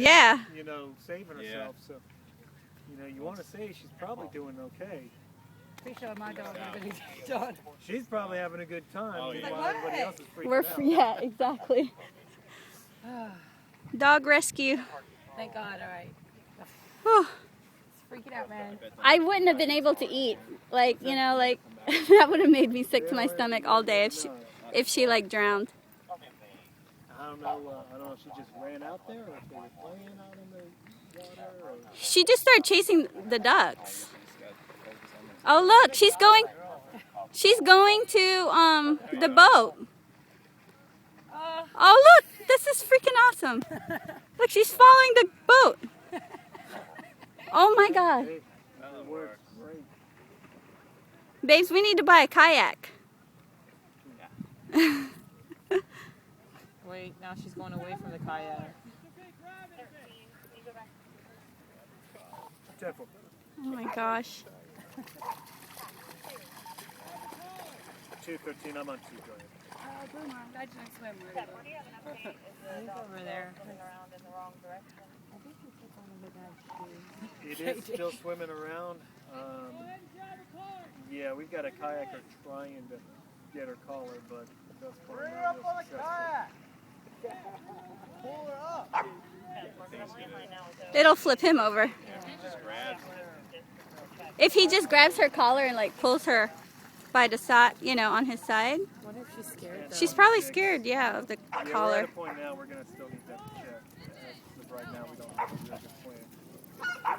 Yeah. You know, saving herself. So, you know, you want to say she's probably doing okay. Pretty sure my dog had a good time. She's probably having a good time while everybody else is freaking We're out. yeah, exactly. Dog rescue. Thank God, alright. Whew. It's freaking out, man. I wouldn't have been able to eat. Like, you know, like that would have made me sick to my stomach all day if she like drowned. I don't know if she just ran out there or if they were playing out in the water. Or... She just started chasing the ducks. Oh look, she's going to the boat. Oh look, this is freaking awesome. Look, she's following the boat. Oh my God. That works great. Babes, we need to buy a kayak. Wait, now she's going away from the kayak. Careful. Oh my gosh. 2:13, I'm on 2, go ahead. Boomer, I didn't swim really. He's over there. It is still swimming around. Yeah, we've got a kayaker trying to get her collar, but that's probably not real successful. Pull her up. It'll flip him over. If he just grabs her collar and like pulls her by the side, you know, on his side. What if she's scared though? She's probably scared, yeah, of the We're at collar. a point now we're going to still need that to check. Because right now we don't have a really good plan.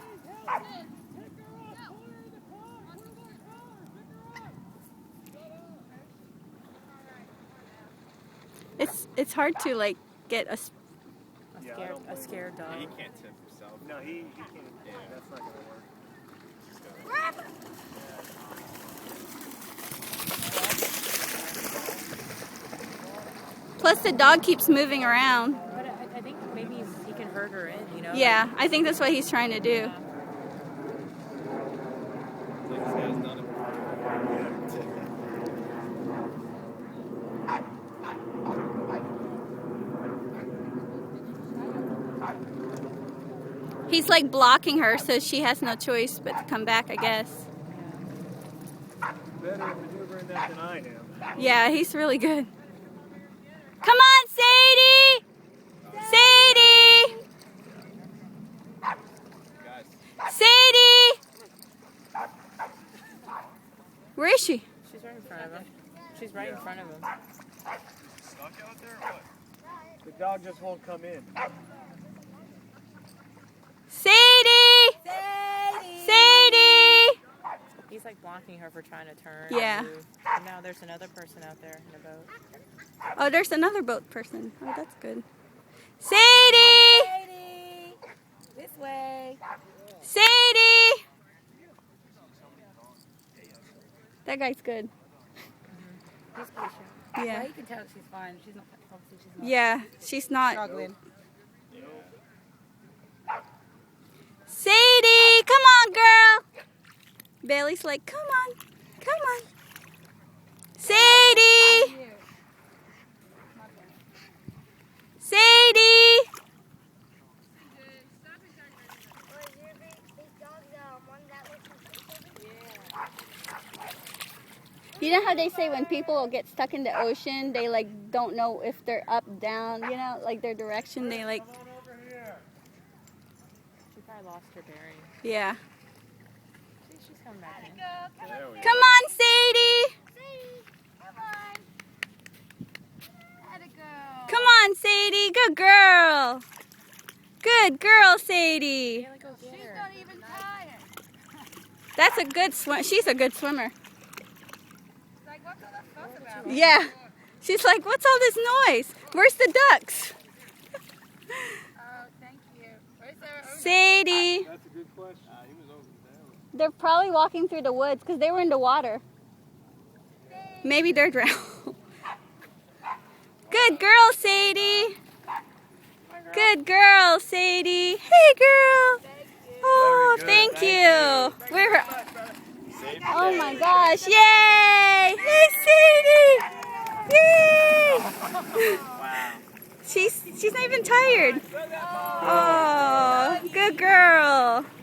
It's hard to like get a A scared dog. He can't tip himself. No, he can't. Yeah, that's not going to work. Plus the dog keeps moving around. But I think maybe he can herd her in, you know? Yeah, I think that's what he's trying to do. Like this guy's done it He's like blocking her, so she has no choice but to come back, I guess. Better at maneuvering that than I am. Yeah, he's really good. Come on, Sadie! Sadie! Sadie! Where is she? She's right in front of him. She's right in front of him. stuck out there or what? The dog just won't come in. Sadie! Sadie! He's like blocking her for trying to turn. Yeah. And move. And now there's another person out there in a boat. Oh, there's another boat person. Oh, that's good. Sadie! Sadie! This way. Sadie! That guy's good. He's patient. Yeah. Yeah, you can tell she's fine. She's not, obviously she's not Yeah, she's not. struggling. Sadie, come on, girl. Bailey's like, come on, come on. Sadie, Sadie. You know how they say when people get stuck in the ocean, they like don't know if they're up, down, you know, like their direction, they like, She probably lost her bearing. yeah. See, she's coming back in. There we go. Come on, Sadie. Come on, Sadie. Good girl. Good girl, Sadie. Yeah, go get her. Even tired. That's a good swim. She's a good swimmer. Like, what's all that fuss about? Yeah. She's like, what's all this noise? Where's the ducks? Oh, thank you. Where's their Sadie. That's a good question. He was over there. They're probably walking through the woods because they were in the water. Maybe they're drowned. Good girl, Sadie. Good girl, Sadie. Hey, girl. Oh, thank you. We're. Oh my gosh! Yay! Hey, Sadie! Yay! She's not even tired. Oh. girl.